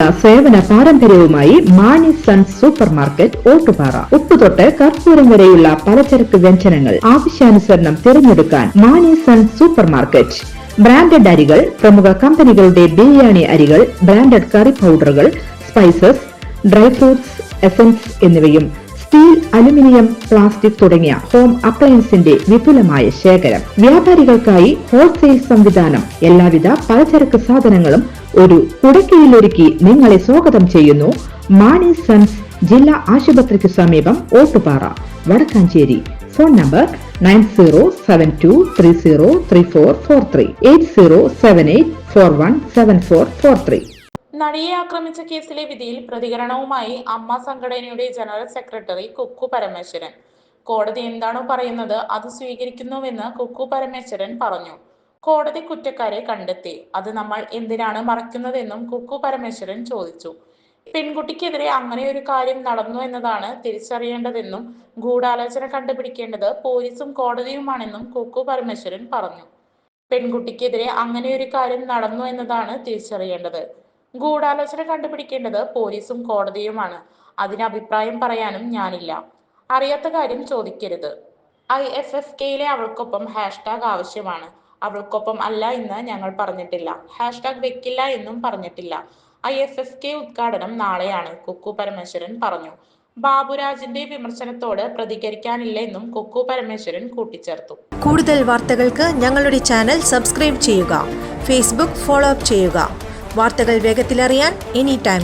സേവന പാരമ്പര്യവുമായി Mani sons supermarket Ottupara. ഉപ്പുതൊട്ട് കർപ്പൂരം വരെയുള്ള പലചരക്ക് വ്യഞ്ജനങ്ങൾ ആവശ്യാനുസരണം തിരഞ്ഞെടുക്കാൻ Mani sons supermarket. Branded അരികൾ, പ്രമുഖ കമ്പനികളുടെ ബിരിയാണി അരികൾ, ബ്രാൻഡഡ് കറി പൗഡറുകൾ, സ്പൈസസ്, ഡ്രൈ ഫ്രൂട്ട്സ്, എസൻസ് എന്നിവയും സ്റ്റീൽ, അലുമിനിയം, പ്ലാസ്റ്റിക് തുടങ്ങിയ ഹോം അപ്ലയൻസിന്റെ വിപുലമായ ശേഖരം. വ്യാപാരികൾക്കായി ഹോൾസെയിൽ സംവിധാനം. എല്ലാവിധ പലചരക്ക് സാധനങ്ങളും ഒരു കുടക്കീഴിലൊരുക്കി നിങ്ങളെ സ്വാഗതം ചെയ്യുന്നു. മാണി സൺസ് ജില്ലാ ആശുപത്രിക്ക് സമീപം ഓട്ടുപാറ, വടക്കാഞ്ചേരി. Phone number 9072303443 8078417443. നടിയെ ആക്രമിച്ച കേസിലെ വിധിയിൽ പ്രതികരണവുമായി അമ്മ സംഘടനയുടെ ജനറൽ സെക്രട്ടറി കുക്കു പരമേശ്വരൻ. കോടതി എന്താണോ പറയുന്നത് അത് സ്വീകരിക്കുന്നുവെന്ന് കുക്കു പരമേശ്വരൻ പറഞ്ഞു. കോടതി കുറ്റക്കാരെ കണ്ടെത്തി. അത് നമ്മൾ എന്തിനാണ് മറയ്ക്കുന്നതെന്നും കുക്കു പരമേശ്വരൻ ചോദിച്ചു. പെൺകുട്ടിക്കെതിരെ അങ്ങനെയൊരു കാര്യം നടന്നു എന്നതാണ് തിരിച്ചറിയേണ്ടതെന്നും ഗൂഢാലോചന കണ്ടുപിടിക്കേണ്ടത് പോലീസും കോടതിയുമാണെന്നും കുക്കു പരമേശ്വരൻ പറഞ്ഞു. പെൺകുട്ടിക്കെതിരെ അങ്ങനെയൊരു കാര്യം നടന്നു എന്നതാണ് തിരിച്ചറിയേണ്ടത്. ഗൂഢാലോചന കണ്ടുപിടിക്കേണ്ടത് പോലീസും കോടതിയുമാണ്. അതിന് അഭിപ്രായം പറയാനും ഞാനില്ല. അറിയാത്ത കാര്യം ചോദിക്കരുത്. IFFKയിലെ അവൾക്കൊപ്പം ഹാഷ്ടാഗ് ആവശ്യമാണ്. അവൾക്കൊപ്പം അല്ല എന്ന് ഞങ്ങൾ പറഞ്ഞിട്ടില്ല. ഹാഷ്ടാഗ് വെക്കില്ല എന്നും പറഞ്ഞിട്ടില്ല. IFFK ഉദ്ഘാടനം നാളെയാണ്, കുക്കു പരമേശ്വരൻ പറഞ്ഞു. ബാബുരാജിന്റെ വിമർശനത്തോട് പ്രതികരിക്കാനില്ല എന്നും കുക്കു പരമേശ്വരൻ കൂട്ടിച്ചേർത്തു. കൂടുതൽ വാർത്തകൾക്ക് ഞങ്ങളുടെ ചാനൽ സബ്സ്ക്രൈബ് ചെയ്യുക. ഫേസ്ബുക്ക് ഫോളോ അപ്പ് ചെയ്യുക. വാർത്തകൾ വേഗത്തിലറിയാൻ എനി ടൈം